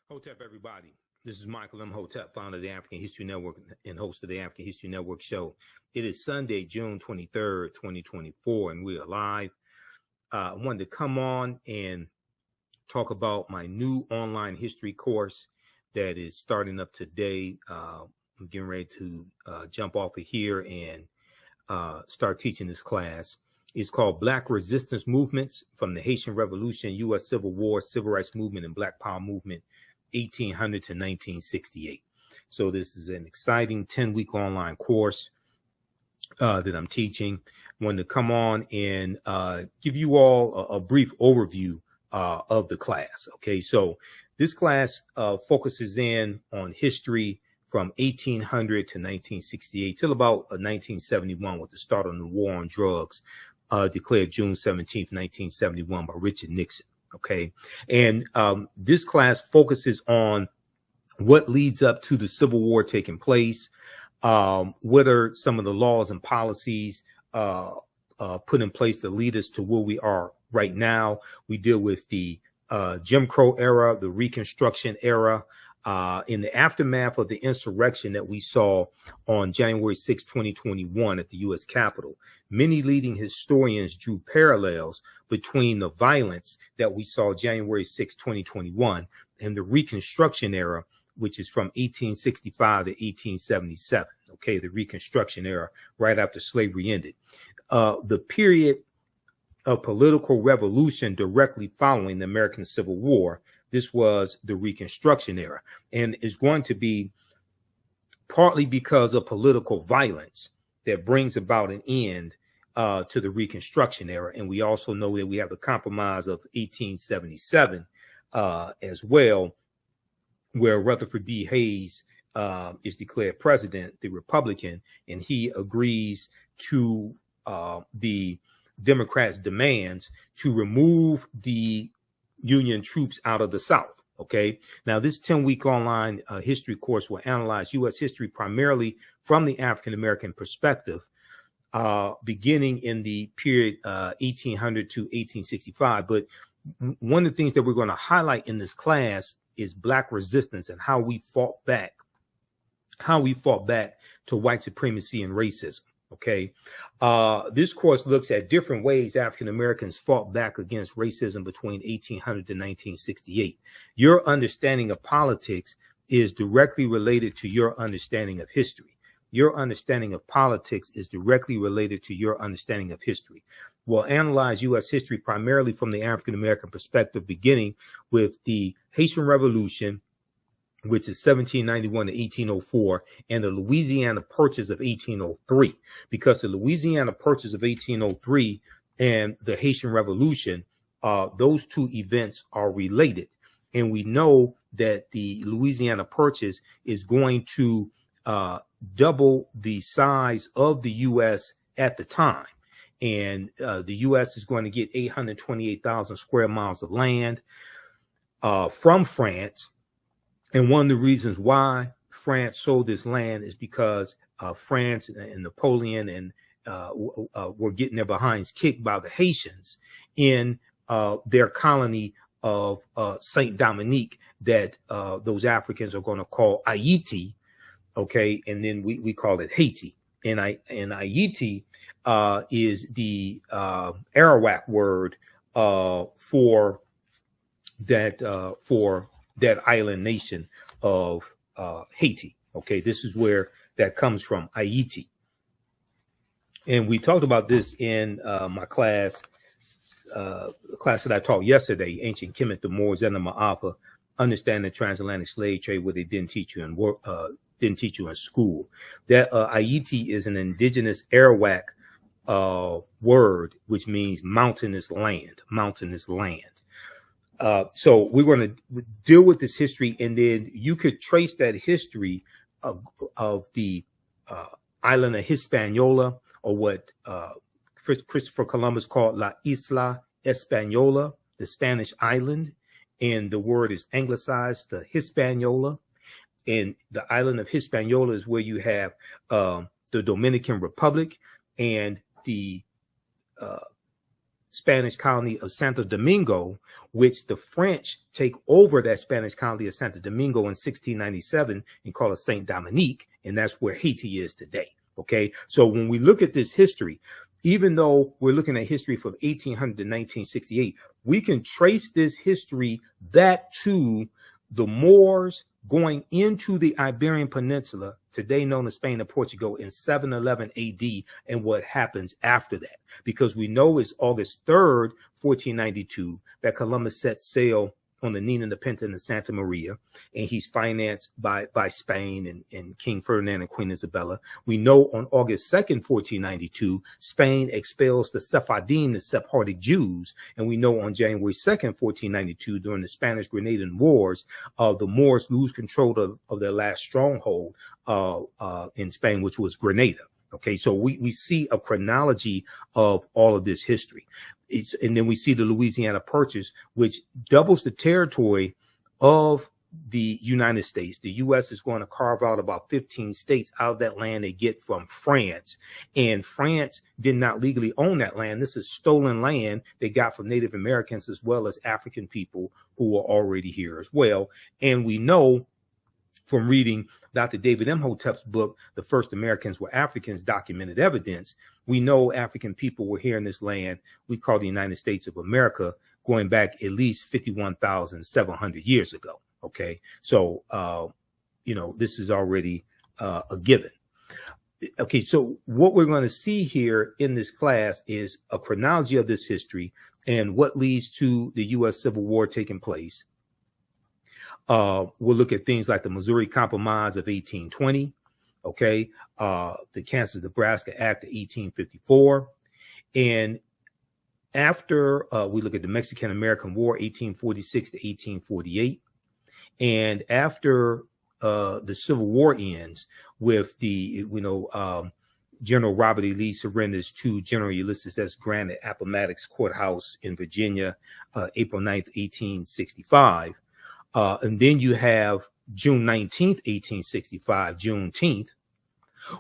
Hotep, everybody. This is Michael Imhotep, founder of the African History Network and host of the African History Network show. It is Sunday, June 23rd, 2024, and we are live. I wanted to come on and talk about my new online history course that is starting up today. I'm getting ready to jump off of here and start teaching this class. It's called Black Resistance Movements from the Haitian Revolution, U.S. Civil War, Civil Rights Movement, and Black Power Movement, 1800 to 1968. So this is an exciting 10-week online course that I'm teaching. I wanted to come on and give you all a brief overview of the class. Okay, so this class focuses in on history from 1800 to 1968 till about 1971 with the start of the war on drugs, declared June 17th, 1971 by Richard Nixon. Okay. And this class focuses on what leads up to the Civil War taking place. What are some of the laws and policies put in place that lead us to where we are right now? We deal with the Jim Crow era, the Reconstruction era, in the aftermath of the insurrection that we saw on January 6, 2021 at the U.S. Capitol. Many leading historians drew parallels between the violence that we saw January 6, 2021 and the Reconstruction era, which is from 1865 to 1877. Okay, the Reconstruction era, right after slavery ended. The period of political revolution directly following the American Civil War. This was the Reconstruction era, and is going to be partly because of political violence that brings about an end to the Reconstruction era. And we also know that we have the Compromise of 1877 as well, where Rutherford B. Hayes is declared president, the Republican, and he agrees to the Democrats' demands to remove the Union troops out of the South. Okay. Now, this 10-week online history course will analyze U.S. history primarily from the African-American perspective, beginning in the period 1800 to 1865. But one of the things that we're going to highlight in this class is Black resistance and how we fought back to white supremacy and racism. Okay. This course looks at different ways African Americans fought back against racism between 1800 to 1968. Your understanding of politics is directly related to your understanding of history. Your understanding of politics is directly related to your understanding of history. We'll analyze U.S. history primarily from the African American perspective, beginning with the Haitian Revolution, which is 1791 to 1804, and the Louisiana Purchase of 1803, because the Louisiana Purchase of 1803 and the Haitian Revolution, those two events are related. And we know that the Louisiana Purchase is going to double the size of the U.S. at the time. And the U.S. is going to get 828,000 square miles of land from France. And one of the reasons why France sold this land is because France and Napoleon and were getting their behinds kicked by the Haitians in their colony of Saint Dominique that those Africans are going to call Haiti. Okay, and then we call it Haiti. And Haiti is the Arawak word for that island nation of Haiti. Okay, this is where that comes from, Haiti. And we talked about this in my class, the class that I taught yesterday, Ancient Kemet, the Moors, and the Ma'afa, Understanding the Transatlantic Slave Trade, where they didn't teach you in school. That Haiti is an indigenous Arawak word, which means mountainous land, so we're going to deal with this history, and then you could trace that history of the island of Hispaniola, or what Christopher Columbus called La Isla Española, the Spanish island, and the word is anglicized to Hispaniola. And the island of Hispaniola is where you have the Dominican Republic and the Spanish colony of Santo Domingo, which the French take over that Spanish colony of Santo Domingo in 1697 and call it Saint Dominique, and that's where Haiti is today. Okay, so when we look at this history, even though we're looking at history from 1800 to 1968, we can trace this history back to the Moors going into the Iberian Peninsula, today known as Spain and Portugal, in 711 AD, and what happens after that. Because we know it's August 3rd, 1492, that Columbus set sail on the Nina, the Pinta, and the Santa Maria, and he's financed by Spain and King Ferdinand and Queen Isabella. We know on August 2nd, 1492, Spain expels the Sephardim, the Sephardic Jews, and we know on January 2nd, 1492, during the Spanish-Grenadian Wars, the Moors lose control of their last stronghold in Spain, which was Grenada. Okay, so we see a chronology of all of this history. And then we see the Louisiana Purchase, which doubles the territory of the United States. The U.S. is going to carve out about 15 states out of that land they get from France. And France did not legally own that land. This is stolen land they got from Native Americans as well as African people who were already here as well. And we know from reading Dr. David Imhotep's book, The First Americans Were Africans, Documented Evidence, we know African people were here in this land we call the United States of America, going back at least 51,700 years ago. Okay, so, this is already a given. Okay, so what we're going to see here in this class is a chronology of this history and what leads to the U.S. Civil War taking place. We'll look at things like the Missouri Compromise of 1820, okay, the Kansas-Nebraska Act of 1854. And after we look at the Mexican-American War, 1846 to 1848. And after the Civil War ends with General Robert E. Lee surrenders to General Ulysses S. Grant at Appomattox Courthouse in Virginia, April 9th, 1865. And then you have June 19th, 1865, Juneteenth.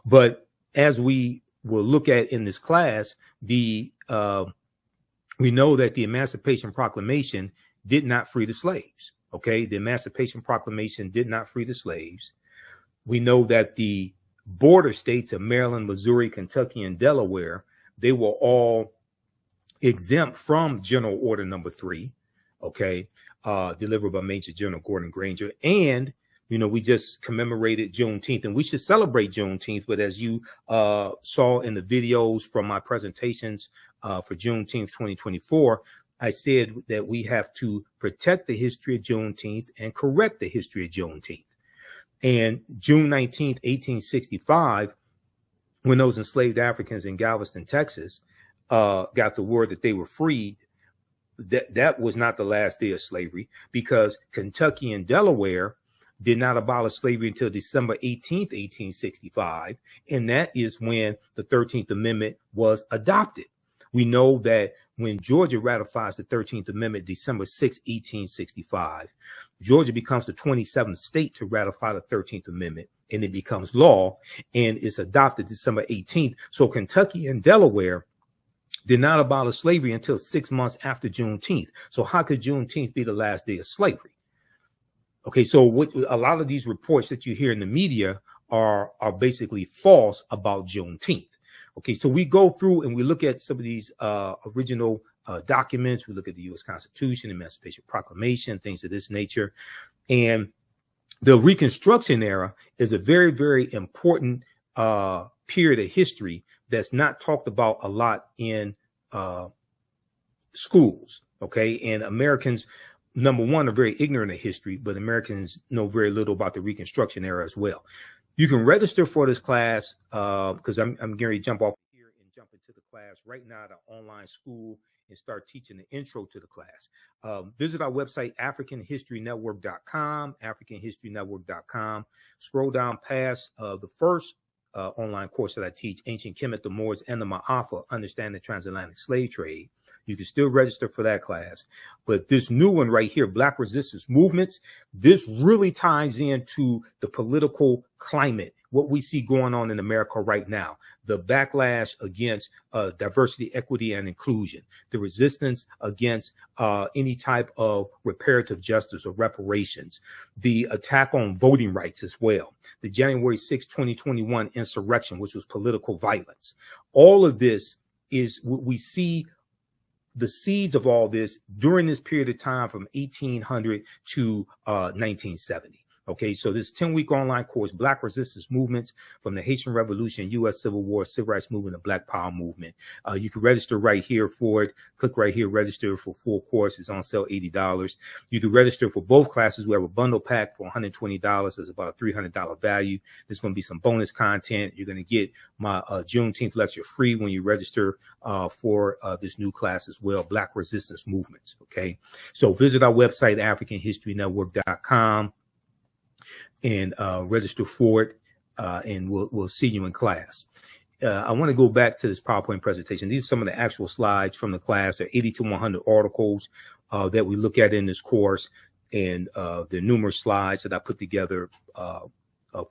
But as we will look at in this class, we know that the Emancipation Proclamation did not free the slaves. Okay, the Emancipation Proclamation did not free the slaves. We know that the border states of Maryland, Missouri, Kentucky, and Delaware, they were all exempt from General Order Number 3. Okay, delivered by Major General Gordon Granger. And, we just commemorated Juneteenth, and we should celebrate Juneteenth. But as you saw in the videos from my presentations for Juneteenth 2024, I said that we have to protect the history of Juneteenth and correct the history of Juneteenth. And June 19th, 1865, when those enslaved Africans in Galveston, Texas, got the word that they were freed, that was not the last day of slavery, because Kentucky and Delaware did not abolish slavery until December 18th, 1865. And that is when the 13th Amendment was adopted. We know that when Georgia ratifies the 13th Amendment, December 6, 1865, Georgia becomes the 27th state to ratify the 13th Amendment, and it becomes law, and it's adopted December 18th. So Kentucky and Delaware did not abolish slavery until 6 months after Juneteenth. So how could Juneteenth be the last day of slavery? Okay, so a lot of these reports that you hear in the media are basically false about Juneteenth. Okay, so we go through and we look at some of these original documents. We look at the U.S. Constitution, Emancipation Proclamation, things of this nature. And the Reconstruction era is a very, very important period of history that's not talked about a lot in schools. Okay, and Americans, number one, are very ignorant of history, but Americans know very little about the Reconstruction era as well. You can register for this class because I'm getting ready to jump off here and jump into the class right now at an online school and start teaching the intro to the class. Visit our website, AfricanHistoryNetwork.com, AfricanHistoryNetwork.com. Scroll down past the first online course that I teach, Ancient Kemet, the Moors, and the Ma'afa, Understanding the Transatlantic Slave Trade. You can still register for that class. But this new one right here, Black Resistance Movements, this really ties into the political climate what we see going on in America right now, the backlash against diversity, equity, and inclusion, the resistance against any type of reparative justice or reparations, the attack on voting rights as well, the January 6, 2021 insurrection, which was political violence. All of this is what we see. The seeds of all this during this period of time from 1800 to 1970. Okay, so this 10-week online course, Black Resistance Movements from the Haitian Revolution, U.S. Civil War, Civil Rights Movement, and Black Power Movement. You can register right here for it. Click right here, register for full course. It's on sale, $80. You can register for both classes. We have a bundle pack for $120. It's about a $300 value. There's going to be some bonus content. You're going to get my Juneteenth lecture free when you register for this new class as well, Black Resistance Movements. Okay, so visit our website, AfricanHistoryNetwork.com. and register for it, and we'll see you in class. I want to go back to this PowerPoint presentation. These are some of the actual slides from the class. There are 80 to 100 articles that we look at in this course, and there are numerous slides that I put together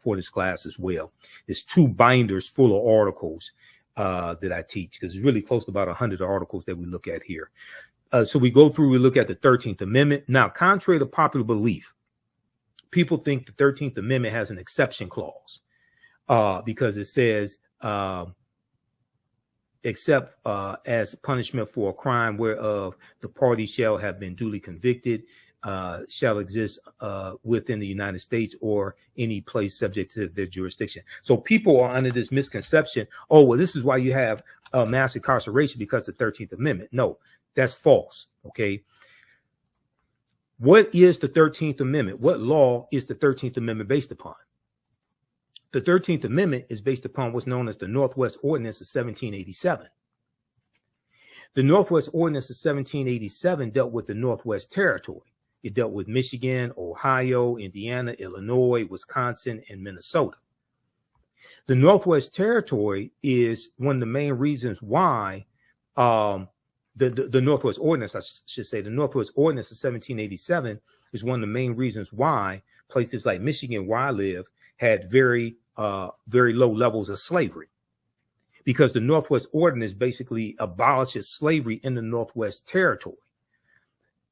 for this class as well. There's 2 binders full of articles that I teach, because it's really close to about 100 articles that we look at here. So we go through, we look at the 13th Amendment. Now, contrary to popular belief, people think the 13th Amendment has an exception clause because it says, except as punishment for a crime whereof the party shall have been duly convicted, shall exist within the United States or any place subject to their jurisdiction. So people are under this misconception, oh, well, this is why you have mass incarceration, because of the 13th Amendment. No, that's false, okay? What is the 13th Amendment? What law is the 13th Amendment based upon? The 13th Amendment is based upon what's known as the Northwest Ordinance of 1787. The Northwest Ordinance of 1787 dealt with the Northwest Territory. It dealt with Michigan, Ohio, Indiana, Illinois, Wisconsin, and Minnesota. The Northwest Territory is one of the main reasons why the Northwest Ordinance, I should say, the Northwest Ordinance of 1787 is one of the main reasons why places like Michigan, where I live, had very low levels of slavery, because the Northwest Ordinance basically abolishes slavery in the Northwest Territory.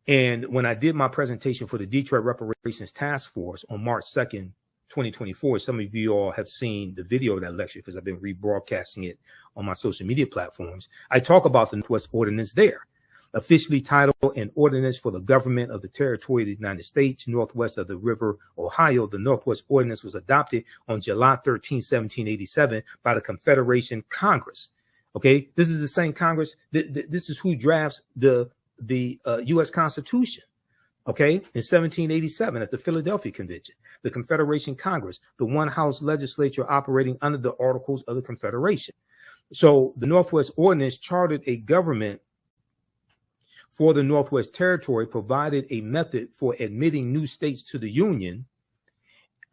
And when I did my presentation for the Detroit Reparations Task Force on March 2nd, 2024, some of you all have seen the video of that lecture because I've been rebroadcasting it on my social media platforms. I talk about the Northwest Ordinance there, officially titled An Ordinance for the Government of the Territory of the United States, Northwest of the River Ohio. The Northwest Ordinance was adopted on July 13, 1787 by the Confederation Congress. Okay, this is the same Congress. This is who drafts the U.S. Constitution. Okay, in 1787 at the Philadelphia Convention, the Confederation Congress, the one-house legislature operating under the Articles of the Confederation. So the Northwest Ordinance chartered a government for the Northwest Territory, provided a method for admitting new states to the Union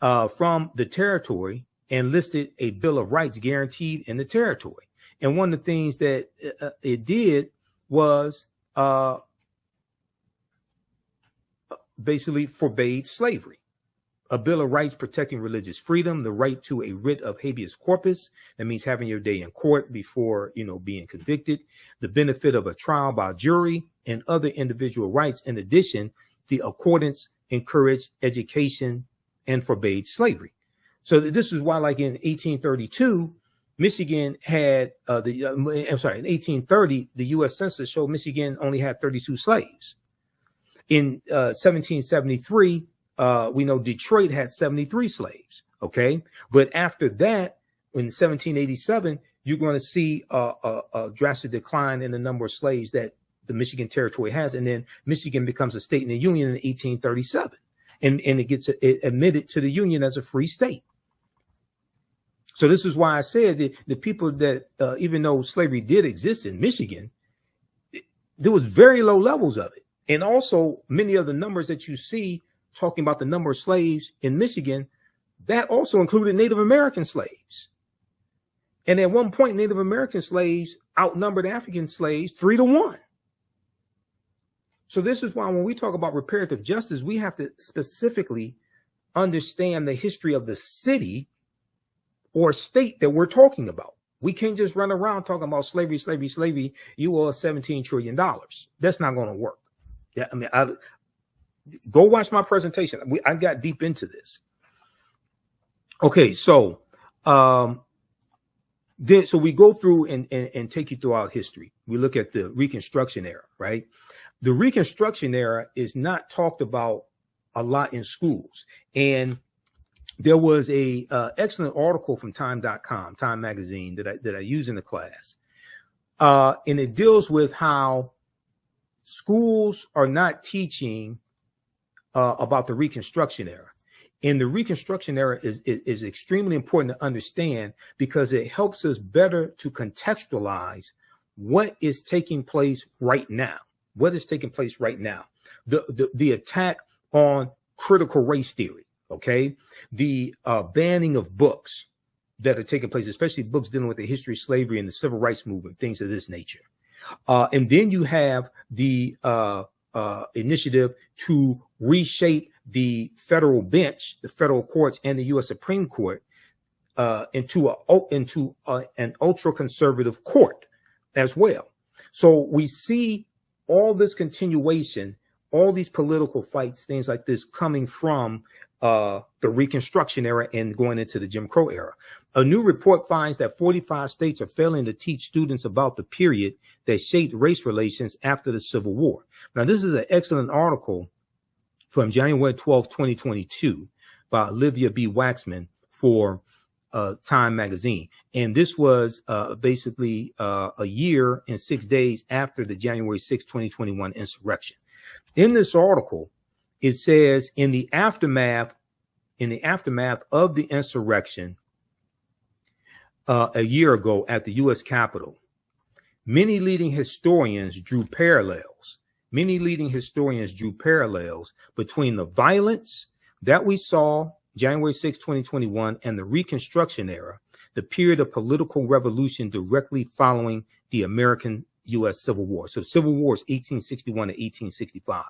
from the territory, and listed a Bill of Rights guaranteed in the territory. And one of the things that it did was basically forbade slavery. A Bill of Rights protecting religious freedom, the right to a writ of habeas corpus, that means having your day in court before, being convicted, the benefit of a trial by jury, and other individual rights. In addition, the accordance encouraged education and forbade slavery. So this is why, like in 1832, Michigan had in 1830, the U.S. Census showed Michigan only had 32 slaves. In 1773, we know Detroit had 73 slaves. Okay, but after that, in 1787, you're going to see a drastic decline in the number of slaves that the Michigan Territory has, and then Michigan becomes a state in the Union in 1837, and it gets admitted to the Union as a free state. So this is why I said that the people that, even though slavery did exist in Michigan, there was very low levels of it. And also many of the numbers that you see talking about the number of slaves in Michigan, that also included Native American slaves. And at one point, Native American slaves outnumbered African slaves 3-1. So this is why when we talk about reparative justice, we have to specifically understand the history of the city or state that we're talking about. We can't just run around talking about slavery, slavery, slavery. You owe us $17 trillion. That's not going to work. Yeah, I mean, go watch my presentation. I got deep into this. Okay, so then we go through and take you throughout history. We look at the Reconstruction era, right? The Reconstruction era is not talked about a lot in schools. And there was a excellent article from Time.com, Time magazine, that I use in the class. And it deals with how schools are not teaching about the Reconstruction era. And the Reconstruction era is extremely important to understand because it helps us better to contextualize what is taking place right now. What is taking place right now? The attack on critical race theory, okay? The banning of books that are taking place, especially books dealing with the history of slavery and the civil rights movement, things of this nature. And then you have the initiative to reshape the federal bench, the federal courts, and the U.S. Supreme Court into an ultra-conservative court as well. So we see all this continuation, all these political fights, things like this coming from the Reconstruction era and going into the Jim Crow era. A new report finds that 45 states are failing to teach students about the period that shaped race relations after the Civil War. Now, this is an excellent article from January 12, 2022 by Olivia B. Waxman for Time magazine. And this was basically a year and 6 days after the January 6, 2021 insurrection. In this article, it says in the aftermath of the insurrection a year ago at the U.S. Capitol, many leading historians drew parallels between the violence that we saw January 6, 2021 and the Reconstruction era, the period of political revolution directly following the American U.S. Civil War. So Civil War is 1861 to 1865.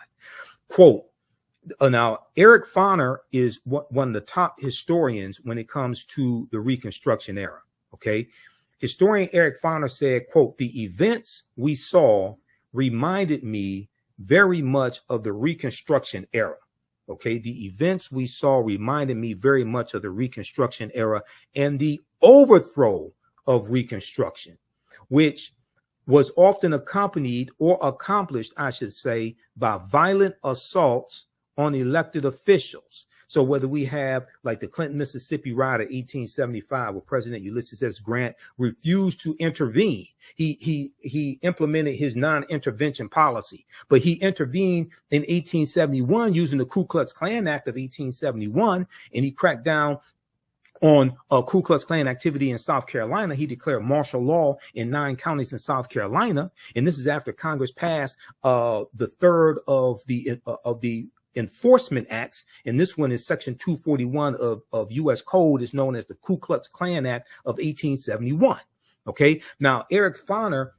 Quote, now, Eric Foner is one of the top historians when it comes to the Reconstruction era. Okay. Historian Eric Foner said, quote, the events we saw reminded me very much of the Reconstruction era. Okay. The events we saw reminded me very much of the Reconstruction era and the overthrow of Reconstruction, which was often accompanied or accomplished, I should say, by violent assaults on elected officials. So whether we have like the Clinton, Mississippi riot of 1875, where President Ulysses S. Grant refused to intervene, he implemented his non-intervention policy, but he intervened in 1871 using the Ku Klux Klan Act of 1871, and he cracked down on Ku Klux Klan activity in South Carolina. He declared martial law in 9 counties in South Carolina, and this is after Congress passed the third of the enforcement acts, and this one is section 241 of U.S. Code, is known as the Ku Klux Klan Act of 1871. Okay, now Eric Foner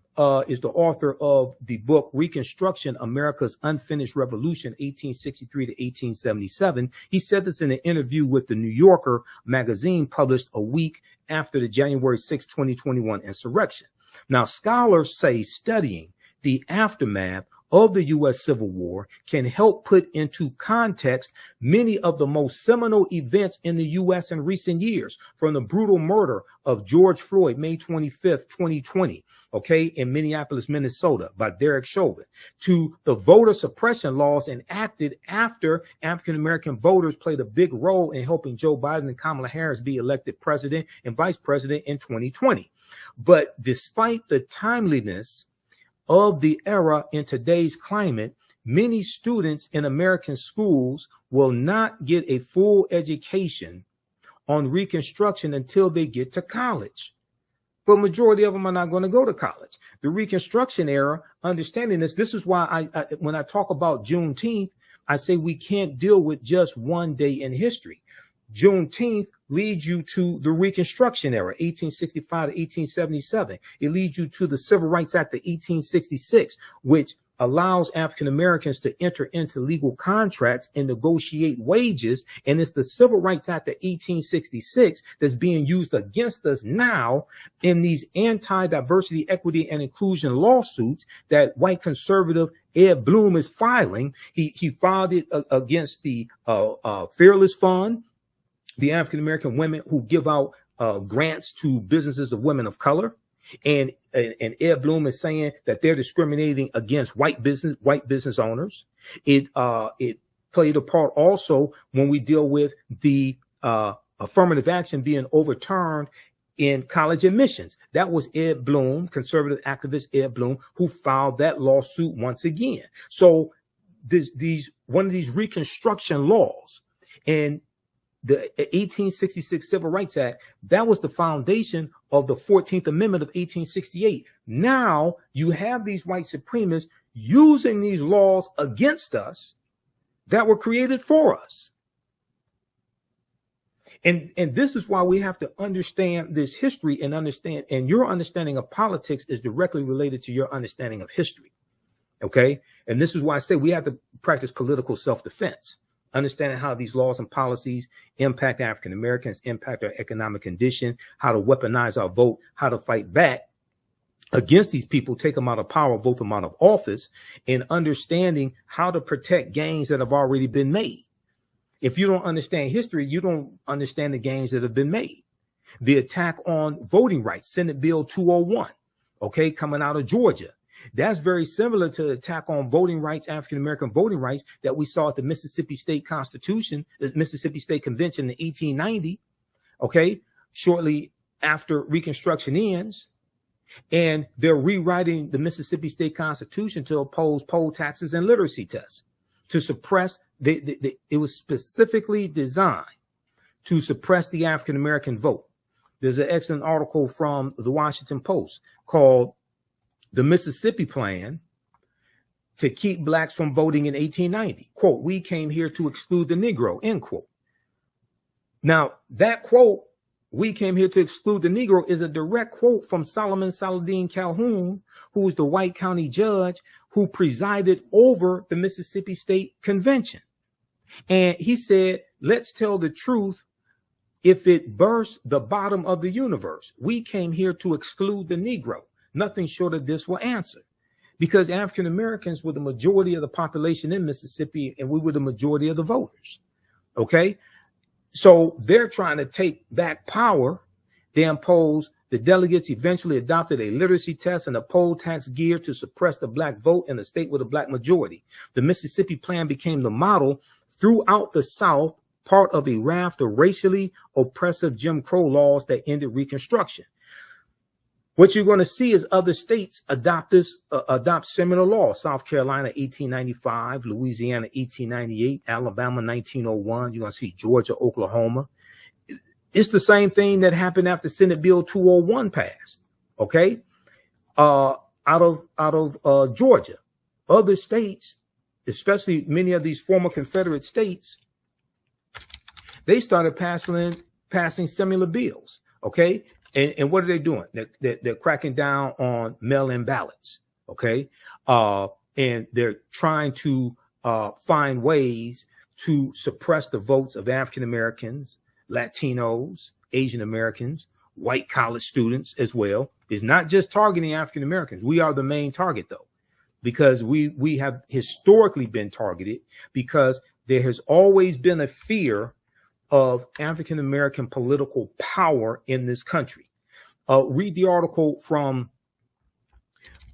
is the author of the book Reconstruction, America's Unfinished Revolution, 1863 to 1877. He said this in an interview with the New Yorker magazine published a week after the January 6, 2021 insurrection. Now, scholars say studying the aftermath of the U.S. Civil War can help put into context many of the most seminal events in the U.S. in recent years, from the brutal murder of George Floyd, May 25th, 2020, okay, in Minneapolis, Minnesota, by Derek Chauvin, to the voter suppression laws enacted after African-American voters played a big role in helping Joe Biden and Kamala Harris be elected president and vice president in 2020. But despite the timeliness of the era in today's climate, many students in American schools will not get a full education on Reconstruction until they get to college. But majority of them are not going to go to college. The Reconstruction era, understanding this is why I when I talk about Juneteenth, I say we can't deal with just one day in history. Juneteenth leads you to the Reconstruction era, 1865 to 1877. It leads you to the Civil Rights Act of 1866, which allows African Americans to enter into legal contracts and negotiate wages. And it's the Civil Rights Act of 1866 that's being used against us now in these anti-diversity, equity, and inclusion lawsuits that white conservative Ed Bloom is filing. He filed it against the Fearless Fund, the African American women who give out grants to businesses of women of color. And Ed Bloom is saying that they're discriminating against white business owners. It played a part also when we deal with the affirmative action being overturned in college admissions. That was Ed Bloom, conservative activist Ed Bloom, who filed that lawsuit once again. So one of these Reconstruction laws and the 1866 Civil Rights Act, that was the foundation of the 14th Amendment of 1868. Now you have these white supremacists using these laws against us that were created for us. And this is why we have to understand this history and understand, and your understanding of politics is directly related to your understanding of history. Okay. And this is why I say we have to practice political self-defense. Understanding how these laws and policies impact African Americans, impact our economic condition, how to weaponize our vote, how to fight back against these people, take them out of power, vote them out of office, and understanding how to protect gains that have already been made. If you don't understand history, you don't understand the gains that have been made. The attack on voting rights, Senate Bill 201, okay, coming out of Georgia. That's very similar to the attack on voting rights, African-American voting rights that we saw at the Mississippi State Constitution, the Mississippi State Convention in 1890, okay, shortly after Reconstruction ends. And they're rewriting the Mississippi State Constitution to oppose poll taxes and literacy tests, to suppress, it was specifically designed to suppress the African-American vote. There's an excellent article from the Washington Post called The Mississippi Plan to Keep Blacks from Voting in 1890. Quote, "We came here to exclude the Negro," end quote. Now, that quote, "We came here to exclude the Negro," is a direct quote from Solomon Saladin Calhoun, who was the white county judge who presided over the Mississippi State Convention. And he said, "Let's tell the truth. If it bursts the bottom of the universe, we came here to exclude the Negro. Nothing short of this will answer." Because African Americans were the majority of the population in Mississippi, and we were the majority of the voters. Okay. So they're trying to take back power. They imposed, the delegates eventually adopted a literacy test and a poll tax geared to suppress the black vote in a state with a black majority. The Mississippi Plan became the model throughout the South, part of a raft of racially oppressive Jim Crow laws that ended Reconstruction. What you're going to see is other states adopt similar laws. South Carolina, 1895, Louisiana, 1898, Alabama, 1901. You're going to see Georgia, Oklahoma. It's the same thing that happened after Senate Bill 201 passed. Okay. Out of Georgia, other states, especially many of these former Confederate states, they started passing similar bills. Okay. And what are they doing? They're cracking down on mail-in ballots, okay? And they're trying to find ways to suppress the votes of African Americans, Latinos, Asian Americans, white college students as well. It's not just targeting African Americans. We are the main target, though, because we have historically been targeted, because there has always been a fear of African American political power in this country. Read the article from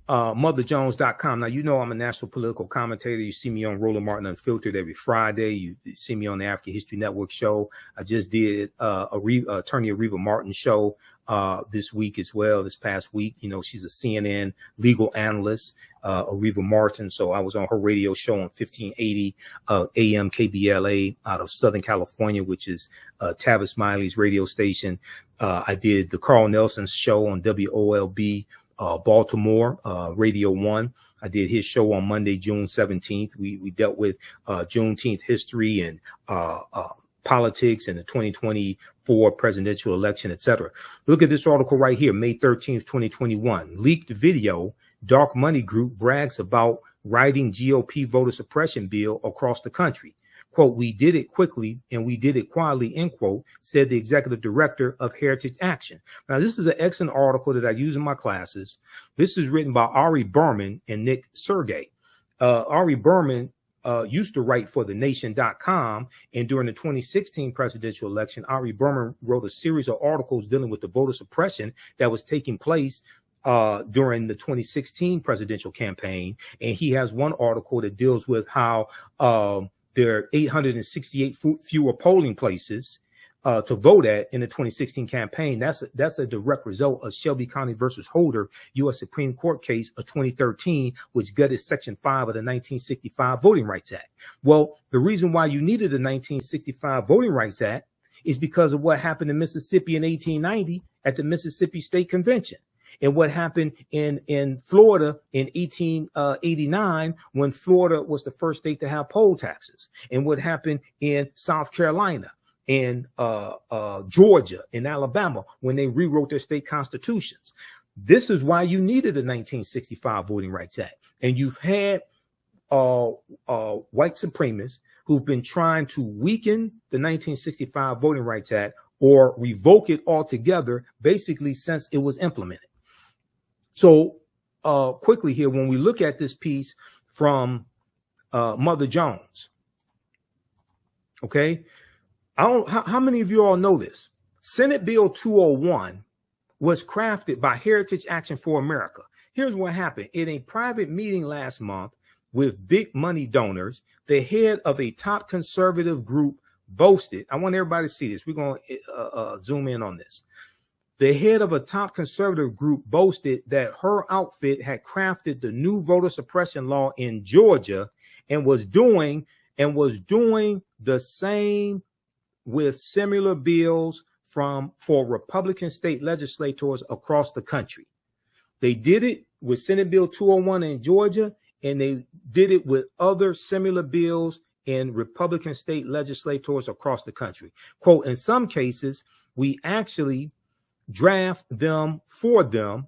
motherjones.com. Now, you know I'm a national political commentator. You see me on Roland Martin Unfiltered every Friday. You see me on the African History Network show. I just did Attorney Areva Martin show this week as well, this past week. You know, she's a CNN legal analyst, Areva Martin. So I was on her radio show on 1580 AM KBLA out of Southern California, which is Tavis Smiley's radio station. I did the Carl Nelson show on WOLB Baltimore, Radio 1. I did his show on Monday, June 17th. We dealt with Juneteenth history and politics and the 2024 presidential election, etc. Look at this article right here, May 13th, 2021. Leaked video, Dark Money Group brags about writing GOP voter suppression bill across the country. Quote, we did it quickly and we did it quietly, end quote, said the executive director of Heritage Action. Now, this is an excellent article that I use in my classes. This is written by Ari Berman and Nick Sergey. Ari Berman used to write for thenation.com, and during the 2016 presidential election, Ari Berman wrote a series of articles dealing with the voter suppression that was taking place during the 2016 presidential campaign. And he has one article that deals with how there are 868 fewer polling places to vote at in the 2016 campaign. That's a direct result of Shelby County versus Holder, U.S. Supreme Court case of 2013, which gutted Section 5 of the 1965 Voting Rights Act. Well, the reason why you needed the 1965 Voting Rights Act is because of what happened in Mississippi in 1890 at the Mississippi State Convention, and what happened in Florida in 1889 when Florida was the first state to have poll taxes, and what happened in South Carolina, in Georgia, in Alabama, when they rewrote their state constitutions. This is why you needed the 1965 Voting Rights Act. And you've had white supremacists who've been trying to weaken the 1965 Voting Rights Act or revoke it altogether, basically since it was implemented. So quickly here, when we look at this piece from Mother Jones, okay, how many of you all know this? Senate Bill 201 was crafted by Heritage Action for America. Here's what happened. In a private meeting last month with big money donors, the head of a top conservative group boasted, I want everybody to see this. We're going to zoom in on this. The head of a top conservative group boasted that her outfit had crafted the new voter suppression law in Georgia and was doing the same with similar bills for Republican state legislators across the country. They did it with Senate Bill 201 in Georgia, and they did it with other similar bills in Republican state legislators across the country. Quote, in some cases, we actually draft them for them,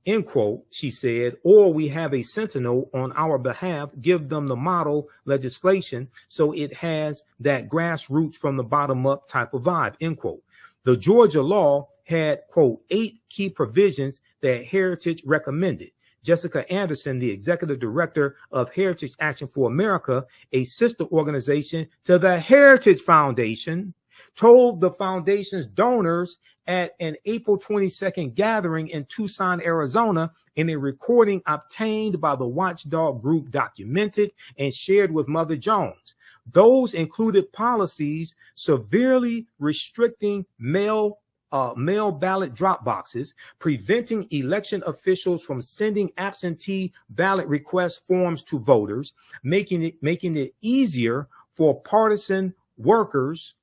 end quote, she said, or we have a sentinel on our behalf, give them the model legislation so it has that grassroots from the bottom up type of vibe, end quote. The Georgia law had, quote, 8 key provisions that Heritage recommended. Jessica Anderson, the executive director of Heritage Action for America, a sister organization to the Heritage Foundation, told the foundation's donors at an April 22nd gathering in Tucson, Arizona, in a recording obtained by the watchdog group documented and shared with Mother Jones. Those included policies severely restricting mail ballot drop boxes, preventing election officials from sending absentee ballot request forms to voters, making it easier for partisan workers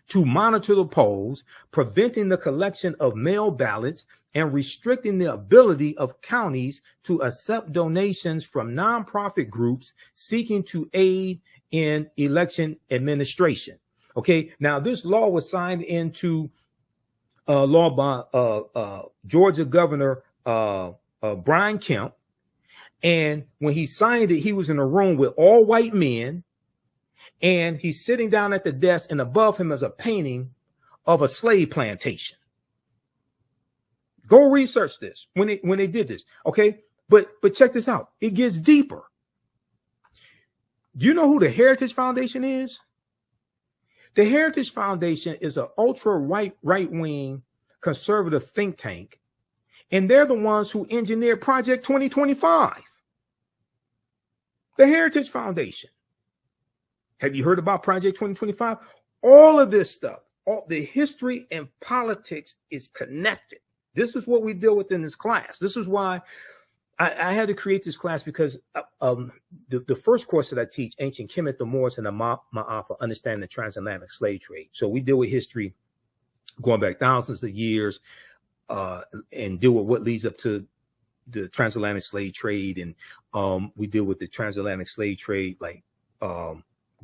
to monitor the polls, preventing the collection of mail ballots, and restricting the ability of counties to accept donations from nonprofit groups seeking to aid in election administration. Okay, now this law was signed into law by Georgia Governor Brian Kemp, and when he signed it, he was in a room with all white men. And he's sitting down at the desk, and above him is a painting of a slave plantation. Go research this when they did this, okay? But check this out. It gets deeper. Do you know who the Heritage Foundation is? The Heritage Foundation is an right-wing conservative think tank, and they're the ones who engineered Project 2025. The Heritage Foundation. Have you heard about Project 2025? All of this stuff, all the history and politics is connected. This is what we deal with in this class. This is why I had to create this class, because the first course that I teach, Ancient Kemet, the Moors, and the Ma'afa, Understanding the Transatlantic Slave Trade. So we deal with history going back thousands of years and deal with what leads up to the transatlantic slave trade. And we deal with the transatlantic slave trade, like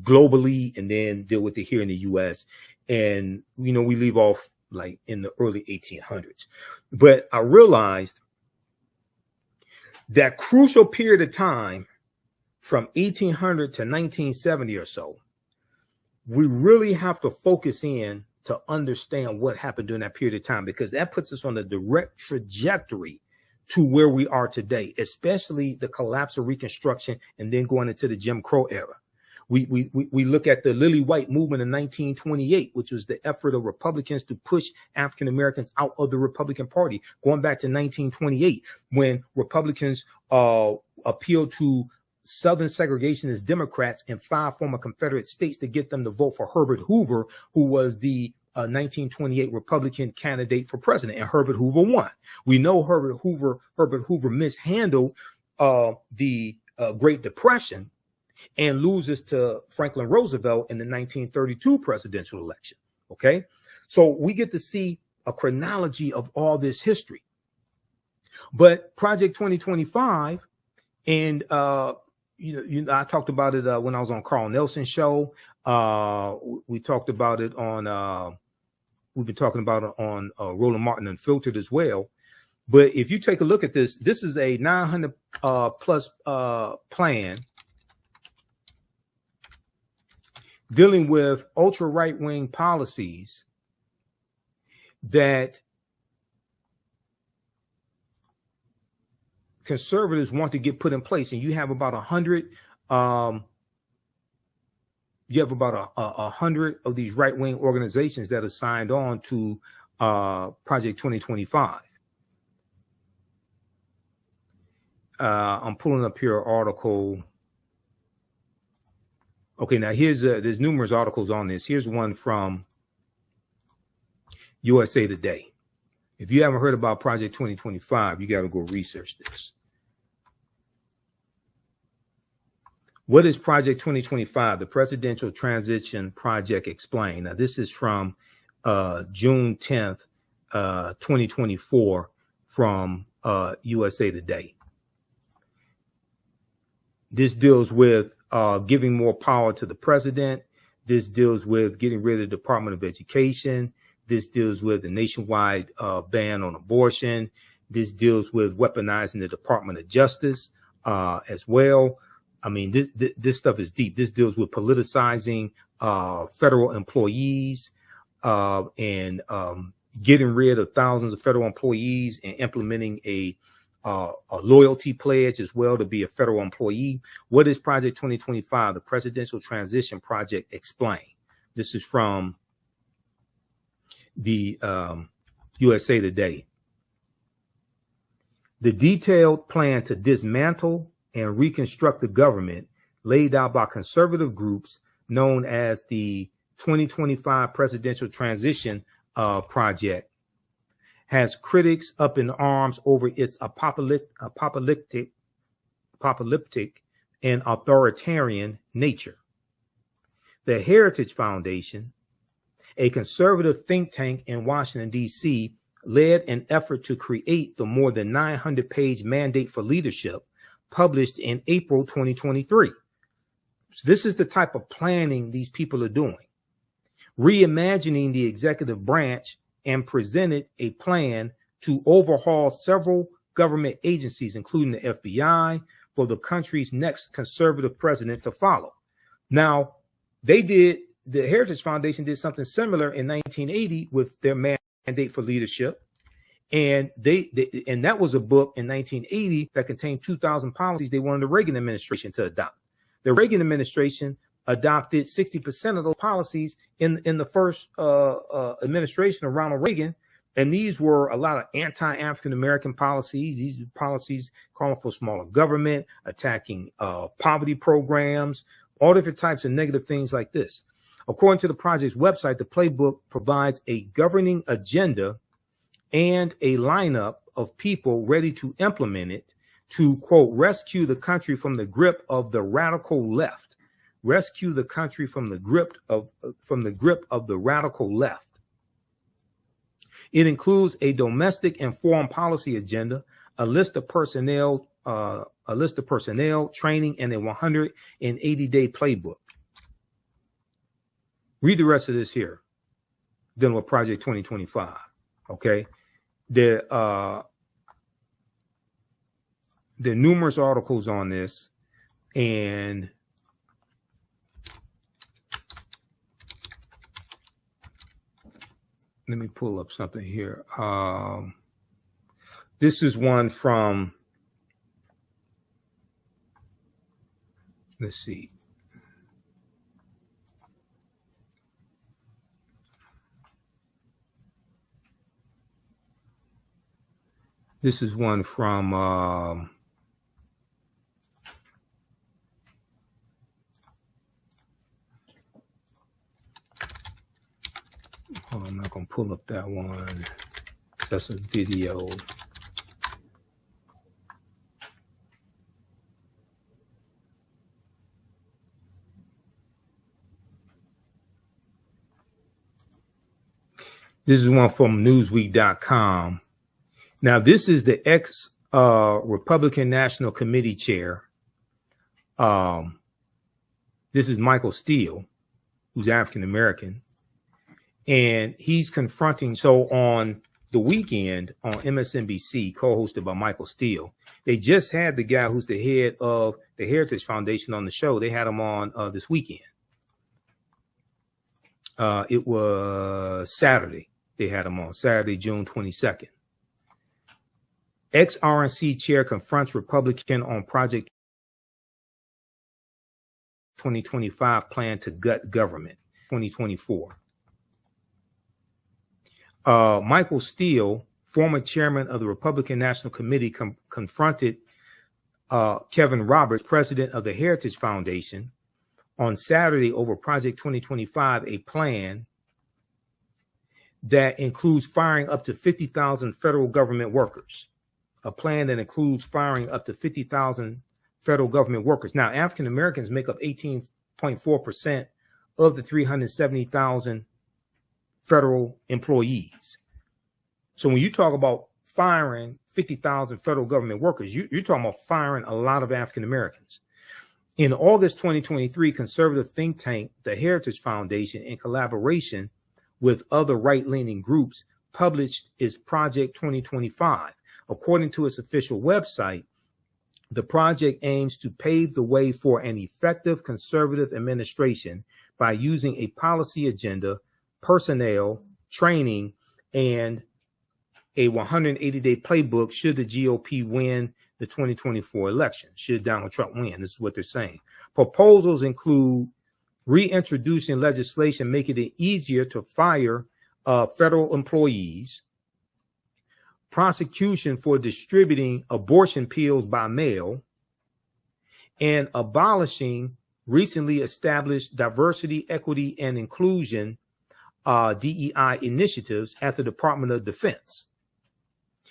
globally, and then deal with it here in the U.S. And, you know, we leave off like in the early 1800s. But I realized That crucial period of time from 1800 to 1970 or so, we really have to focus in to understand what happened during that period of time, because that puts us on a direct trajectory to where we are today, especially the collapse of Reconstruction and then going into the Jim Crow era. We look at the Lily White movement in 1928, which was the effort of Republicans to push African Americans out of the Republican Party, going back to 1928, when Republicans appealed to Southern segregationist Democrats in 5 former Confederate states to get them to vote for Herbert Hoover, who was the 1928 Republican candidate for president, and Herbert Hoover won. We know Herbert Hoover mishandled the Great Depression and loses to Franklin Roosevelt in the 1932 presidential election. Okay, so we get to see a chronology of all this history. But Project 2025, and I talked about it when I was on Carl Nelson's show. We talked about it on. We've been talking about it on Roland Martin Unfiltered as well. But if you take a look at this, this is a 900 plus plan dealing with ultra right wing policies that conservatives want to get put in place. And you have about 100. You have about 100 of these right wing organizations that are signed on to Project 2025. I'm pulling up here an article. Okay, now there's numerous articles on this. Here's one from USA Today. If you haven't heard about Project 2025, you got to go research this. What is Project 2025? The Presidential Transition Project Explained. Now, this is from June 10th, 2024 from USA Today. This deals with giving more power to the president. This deals with getting rid of the Department of Education. This deals with the nationwide ban on abortion. This deals with weaponizing the Department of Justice as well. I mean, this stuff is deep. This deals with politicizing federal employees and getting rid of thousands of federal employees and implementing a loyalty pledge as well to be a federal employee. What is Project 2025? The Presidential Transition Project Explained. This is from the USA Today. The detailed plan to dismantle and reconstruct the government laid out by conservative groups known as the 2025 Presidential Transition Project has critics up in arms over its apocalyptic and authoritarian nature. The Heritage Foundation, a conservative think tank in Washington, D.C., led an effort to create the more than 900-page mandate for leadership published in April 2023. So this is the type of planning these people are doing. Reimagining the executive branch and presented a plan to overhaul several government agencies, including the FBI, for the country's next conservative president to follow. Now, the Heritage Foundation did something similar in 1980 with their mandate for leadership. And and that was a book in 1980 that contained 2,000 policies they wanted the Reagan administration to adopt. The Reagan administration adopted 60% of those policies in the first administration of Ronald Reagan. And these were a lot of anti-African American policies. These policies calling for smaller government, attacking poverty programs, all different types of negative things like this. According to the project's website, the playbook provides a governing agenda and a lineup of people ready to implement it to, quote, rescue the country from the grip of the radical left. Rescue the country from the grip of the radical left. It includes a domestic and foreign policy agenda, a list of personnel, training, and a 180-day playbook. Read the rest of this here. Dealing with Project 2025. Okay. there are numerous articles on this, and let me pull up something here. This is one from, let's see. This is one from I'm not going to pull up that one. That's a video. This is one from Newsweek.com. Now, this is the ex-Republican National Committee chair. This is Michael Steele, who's African-American. And he's confronting, so on the weekend on MSNBC, co-hosted by Michael Steele, they just had the guy who's the head of the Heritage Foundation on the show. They had him on this weekend. It was Saturday. They had him on Saturday, June 22nd. Ex-RNC chair confronts Republican on Project 2025 plan to gut government, 2024. Michael Steele, former chairman of the Republican National Committee, confronted Kevin Roberts, president of the Heritage Foundation, on Saturday over Project 2025, a plan that includes firing up to 50,000 federal government workers. A plan that includes firing up to 50,000 federal government workers. Now, African Americans make up 18.4% of the 370,000 federal employees. So when you talk about firing 50,000 federal government workers, you're talking about firing a lot of African Americans. In August 2023, conservative think tank, the Heritage Foundation, in collaboration with other right-leaning groups, published its Project 2025. According to its official website, the project aims to pave the way for an effective conservative administration by using a policy agenda, personnel, training, and a 180-day playbook should the GOP win the 2024 election, should Donald Trump win. This is what they're saying. Proposals include reintroducing legislation making it easier to fire federal employees, prosecution for distributing abortion pills by mail, and abolishing recently established diversity, equity, and inclusion DEI initiatives at the Department of Defense.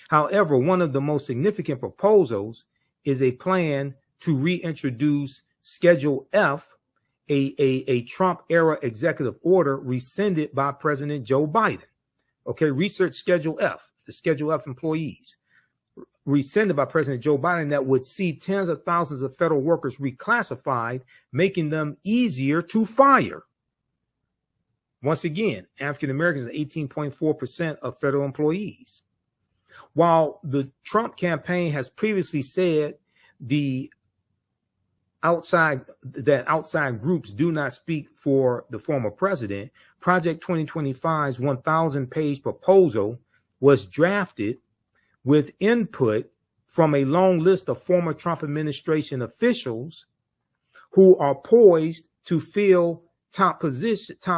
However, one of the most significant proposals is a plan to reintroduce Schedule F, a Trump-era executive order rescinded by President Joe Biden. Okay, research Schedule F, the Schedule F employees, rescinded by President Joe Biden, that would see tens of thousands of federal workers reclassified, making them easier to fire. Once again, African Americans are 18.4% of federal employees. While the Trump campaign has previously said outside groups do not speak for the former president, Project 2025's 1,000-page proposal was drafted with input from a long list of former Trump administration officials who are poised to fill top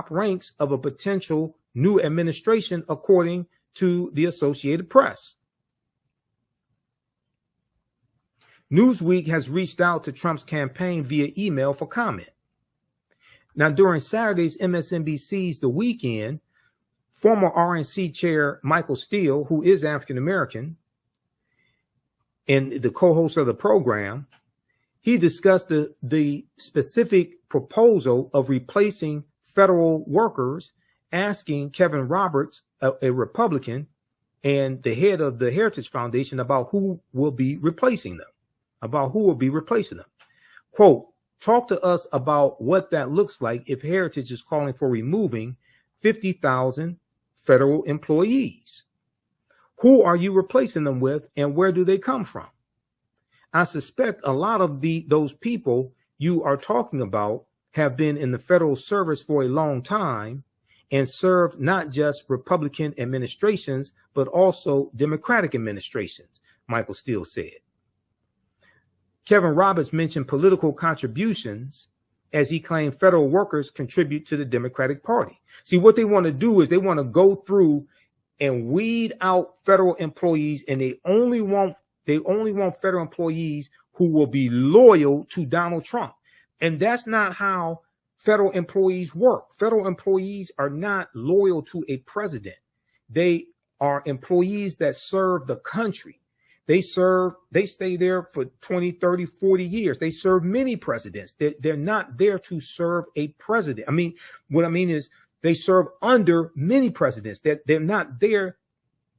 ranks of a potential new administration, according to the Associated Press. Newsweek has reached out to Trump's campaign via email for comment. Now, during Saturday's MSNBC's The Weekend, former RNC chair Michael Steele, who is African American and the co-host of the program, he discussed the specific proposal of replacing federal workers, asking Kevin Roberts, a Republican, and the head of the Heritage Foundation about who will be replacing them. Quote, talk to us about what that looks like if Heritage is calling for removing 50,000 federal employees. Who are you replacing them with, and where do they come from? I suspect a lot of those people you are talking about have been in the federal service for a long time and served not just Republican administrations, but also Democratic administrations, Michael Steele said. Kevin Roberts mentioned political contributions as he claimed federal workers contribute to the Democratic Party. See, what they want to do is they want to go through and weed out federal employees, and they only want federal employees who will be loyal to Donald Trump. And that's not how federal employees work. Federal employees are not loyal to a president. They are employees that serve the country. They stay there for 20, 30, 40 years. They serve many presidents. They're not there to serve a president. What I mean is they serve under many presidents. They're not there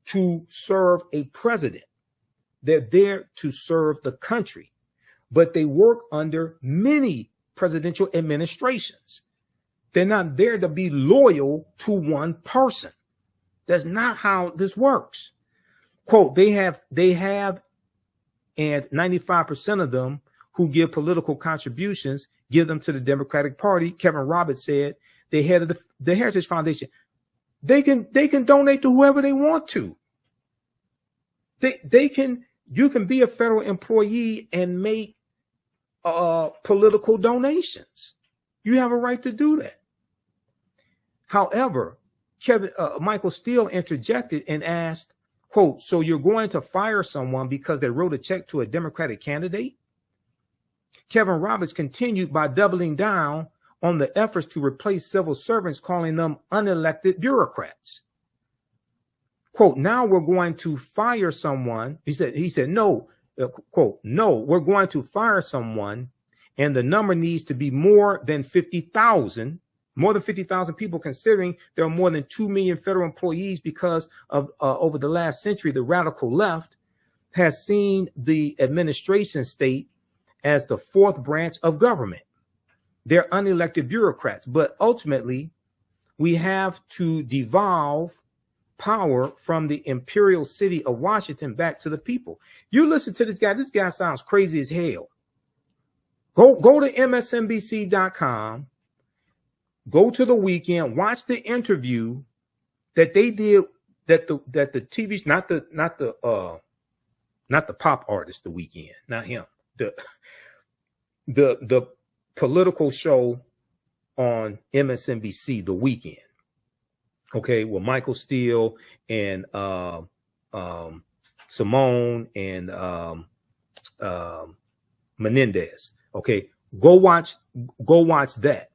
to serve a president. They're there to serve the country, but they work under many presidential administrations. They're not there to be loyal to one person. That's not how this works. Quote, they have, and 95% of them who give political contributions give them to the Democratic Party. Kevin Roberts said, the head of the Heritage Foundation, they can donate to whoever they want to. You can be a federal employee and make political donations. You have a right to do that. However, Michael Steele interjected and asked, quote, so you're going to fire someone because they wrote a check to a Democratic candidate? Kevin Roberts continued by doubling down on the efforts to replace civil servants, calling them unelected bureaucrats. Quote, now we're going to fire someone. He said, no, quote, no, we're going to fire someone, and the number needs to be more than 50,000 people, considering there are more than 2 million federal employees because of over the last century, the radical left has seen the administration state as the fourth branch of government. They're unelected bureaucrats, but ultimately we have to devolve power from the imperial city of Washington back to the people. You listen to this guy. This guy sounds crazy as hell. Go to MSNBC.com. Go to the weekend, watch the interview that they did, that the TV, not the pop artist, the weekend, not him, the political show on MSNBC, the weekend. Okay, with Michael Steele and Simone and Menendez. Okay, go watch that.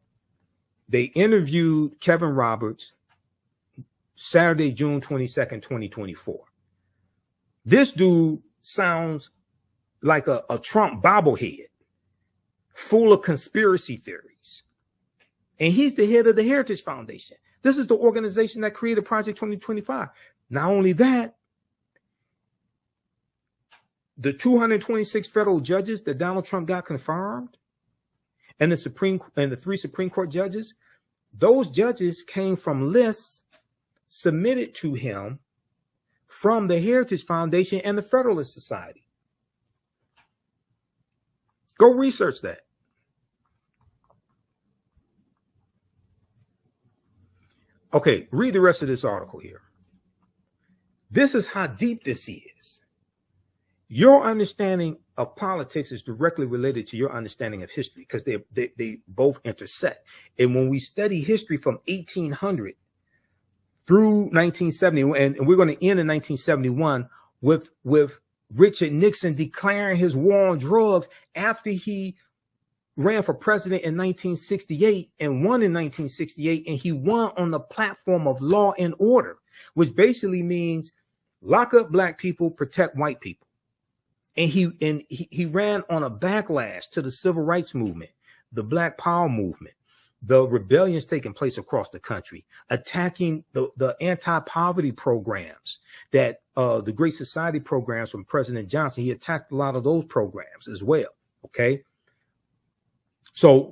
They interviewed Kevin Roberts Saturday, June 22nd, 2024. This dude sounds like a Trump bobblehead, full of conspiracy theories. And he's the head of the Heritage Foundation. This is the organization that created Project 2025. Not only that, the 226 federal judges that Donald Trump got confirmed, and the 3 Supreme Court judges, those judges came from lists submitted to him from the Heritage Foundation and the Federalist Society. Go research that. Okay, read the rest of this article here. This is how deep this is. Your understanding of politics is directly related to your understanding of history, because they both intersect. And when we study history from 1800 through 1970, and we're going to end in 1971 with Richard Nixon declaring his war on drugs after he ran for president in 1968 and won in 1968, and he won on the platform of law and order, which basically means lock up black people, protect white people. And he ran on a backlash to the civil rights movement, the Black Power movement, the rebellions taking place across the country, attacking the anti-poverty programs that the Great Society programs from President Johnson. He attacked a lot of those programs as well. Okay. So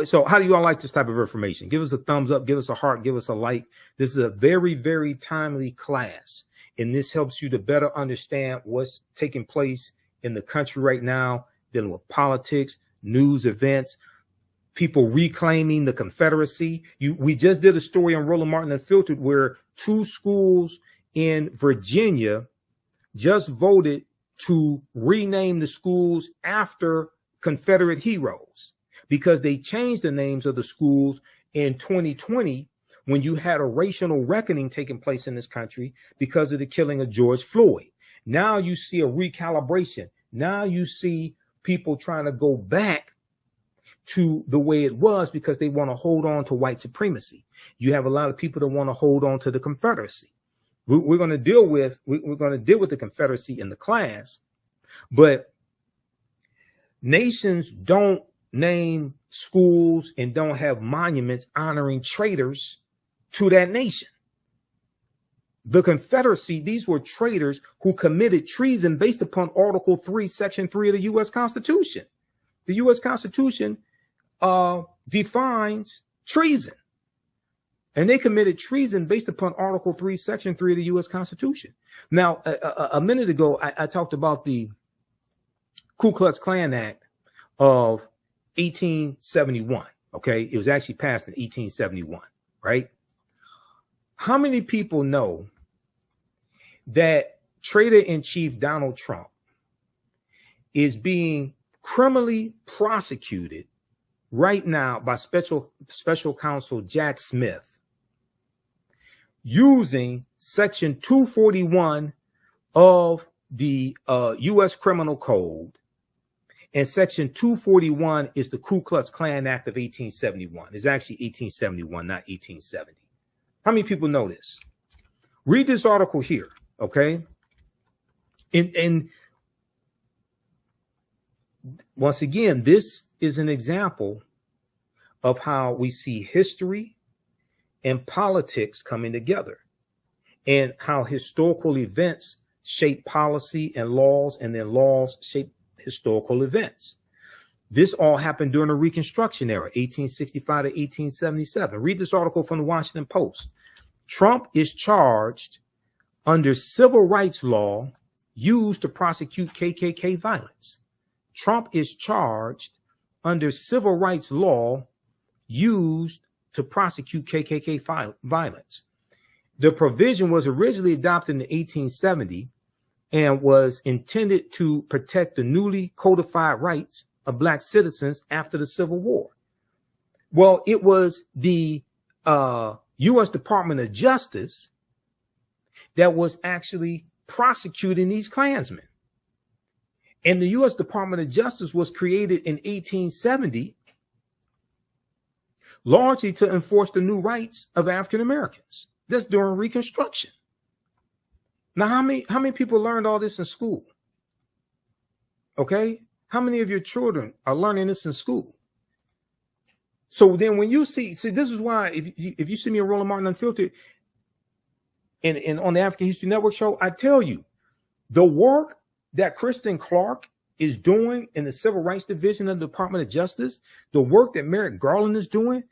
so how do you all like this type of information? Give us a thumbs up, give us a heart, give us a like. This is a very, very timely class, and this helps you to better understand what's taking place in the country right now, dealing with politics, news events, people reclaiming the Confederacy. We just did a story on Roland Martin Unfiltered where 2 schools in Virginia just voted to rename the schools after Confederate heroes because they changed the names of the schools in 2020 when you had a racial reckoning taking place in this country because of the killing of George Floyd. Now you see a recalibration. Now you see people trying to go back to the way it was because they want to hold on to white supremacy. You have a lot of people that want to hold on to the Confederacy. We're going to deal with the Confederacy in the class, but nations don't name schools and don't have monuments honoring traitors to that nation. The Confederacy, these were traitors who committed treason based upon Article 3, Section 3 of the U.S. Constitution. The U.S. Constitution defines treason. And they committed treason based upon Article 3, Section 3 of the U.S. Constitution. Now, a minute ago, I talked about the Ku Klux Klan Act of 1871. Okay, it was actually passed in 1871, right? How many people know that Traitor-in-Chief Donald Trump is being criminally prosecuted right now by special counsel Jack Smith using Section 241 of the U.S. Criminal Code? And Section 241 is the Ku Klux Klan Act of 1871. It's actually 1871, not 1870. How many people know this? Read this article here, okay? And once again, this is an example of how we see history and politics coming together and how historical events shape policy and laws, and then laws shape historical events. This all happened during the Reconstruction era, 1865 to 1877. Read this article from the Washington Post. Trump is charged under civil rights law used to prosecute KKK violence. Trump is charged under civil rights law used to prosecute KKK violence. The provision was originally adopted in 1870 and was intended to protect the newly codified rights of Black citizens after the Civil War. Well, it was the U.S. Department of Justice that was actually prosecuting these Klansmen. And the U.S. Department of Justice was created in 1870 largely to enforce the new rights of African Americans. That's during Reconstruction. Now, how many people learned all this in school? Okay, how many of your children are learning this in school? So then, when you see, this is why if you see me on Roland Martin Unfiltered and on the African History Network show, I tell you the work that Kristen Clark is doing in the Civil Rights Division of the Department of Justice, the work that Merrick Garland is doing,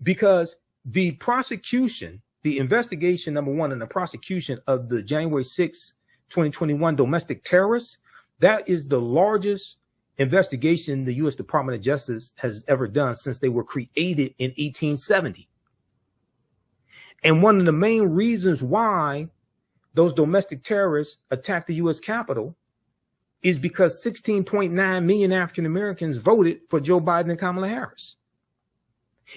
because the prosecution, the investigation, number one, and the prosecution of the January 6, 2021 domestic terrorists, that is the largest investigation the U.S. Department of Justice has ever done since they were created in 1870. And one of the main reasons why those domestic terrorists attacked the U.S. Capitol is because 16.9 million African Americans voted for Joe Biden and Kamala Harris.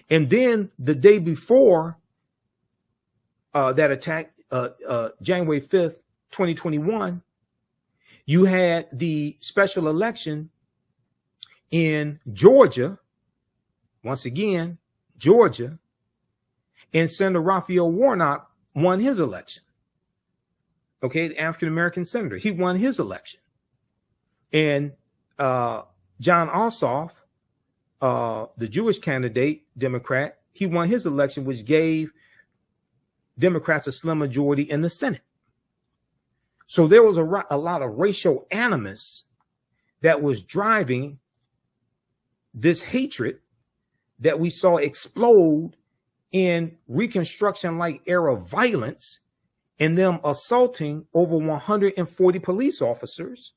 And then the day before that attack, January 5th, 2021, you had the special election in Georgia, once again, Georgia, and Senator Raphael Warnock won his election. Okay, the African-American senator, he won his election. And John Ossoff, the Jewish candidate, Democrat, he won his election, which gave Democrats a slim majority in the Senate. So there was a lot of racial animus that was driving this hatred that we saw explode in Reconstruction-like era violence and them assaulting over 140 police officers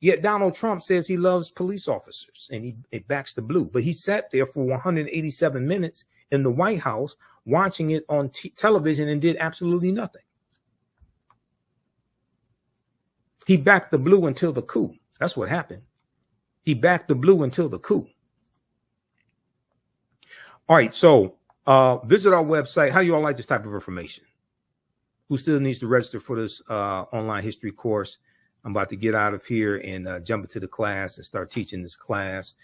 Yet Donald Trump says he loves police officers and he backs the blue. But he sat there for 187 minutes in the White House watching it on television and did absolutely nothing. He backed the blue until the coup. That's what happened. He backed the blue until the coup. All right, so visit our website. How do you all like this type of information? Who still needs to register for this online history course? I'm about to get out of here and jump into the class and start teaching this class.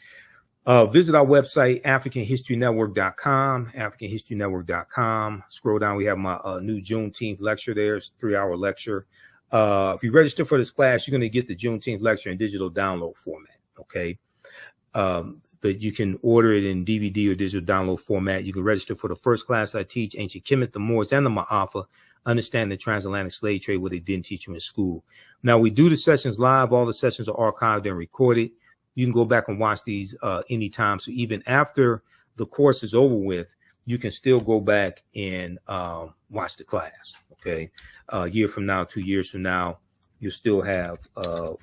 Visit our website, AfricanHistoryNetwork.com, AfricanHistoryNetwork.com. Scroll down. We have my new Juneteenth lecture there. It's a 3-hour lecture. If you register for this class, you're going to get the Juneteenth lecture in digital download format. Okay. But you can order it in DVD or digital download format. You can register for the first class I teach, Ancient Kemet, the Moors, and the Ma'afa, Understand the Transatlantic Slave Trade, what they didn't teach you in school. Now, we do the sessions live. All the sessions are archived and recorded. You can go back and watch these anytime. So even after the course is over with, you can still go back and watch the class. Okay. A year from now, 2 years from now, you'll still have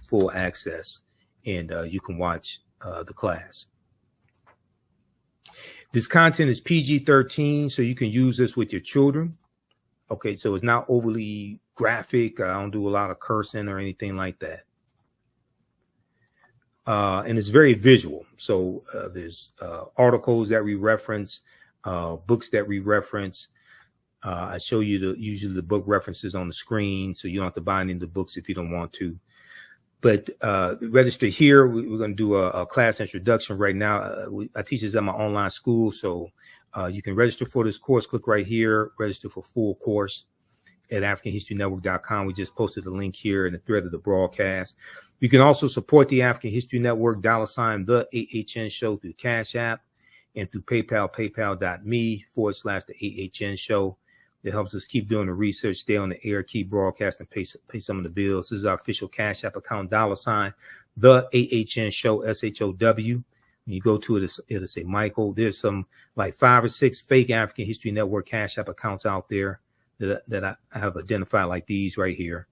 full access and you can watch the class. This content is PG-13, so you can use this with your children. Okay, so it's not overly graphic. I don't do a lot of cursing or anything like that. And it's very visual. So there's articles that we reference, books that we reference. I show you usually the book references on the screen, so you don't have to buy any of the books if you don't want to. But register here. We're going to do a class introduction right now. I teach this at my online school, so you can register for this course. Click right here, register for full course at AfricanHistoryNetwork.com. We just posted a link here in the thread of the broadcast. You can also support the African History Network, $ the AHN show through Cash App and through PayPal, paypal.me/the AHN show. It helps us keep doing the research, stay on the air, keep broadcasting, pay some of the bills. This is our official Cash App account, $ the AHN show, SHOW. When you go to it, it'll say Michael. There's some like 5 or 6 fake African History Network Cash App accounts out there that I have identified, like these right here.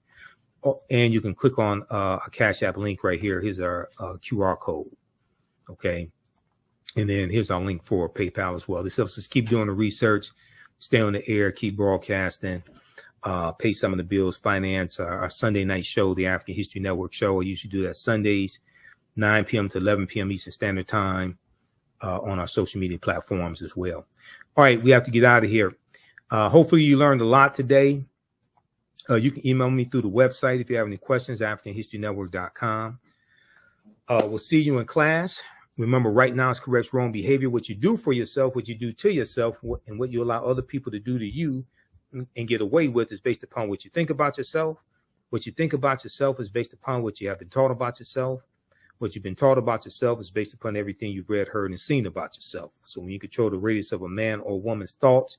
Oh, and you can click on a Cash App link right here. Here's our QR code. Okay. And then here's our link for PayPal as well. This helps us keep doing the research, stay on the air, keep broadcasting, pay some of the bills, finance our Sunday night show, the African History Network show. I usually do that Sundays, 9 p.m. to 11 p.m. Eastern Standard Time on our social media platforms as well. All right, we have to get out of here. Hopefully you learned a lot today. You can email me through the website if you have any questions, AfricanHistoryNetwork.com. We'll see you in class. Remember, right now is correct wrong behavior. What you do for yourself, what you do to yourself, and what you allow other people to do to you and get away with is based upon what you think about yourself. What you think about yourself is based upon what you have been taught about yourself. What you've been taught about yourself is based upon everything you've read, heard, and seen about yourself. So when you control the radius of a man or woman's thoughts,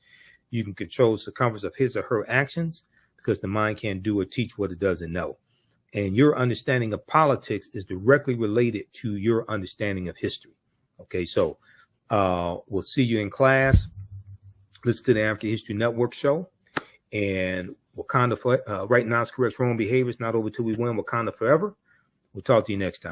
you can control the circumference of his or her actions, because the mind can't do or teach what it doesn't know. And your understanding of politics is directly related to your understanding of history. Okay, so we'll see you in class. Listen to the African History Network show. And Wakanda, right now is correct wrong behavior. It's not over till we win. Wakanda forever. We'll talk to you next time.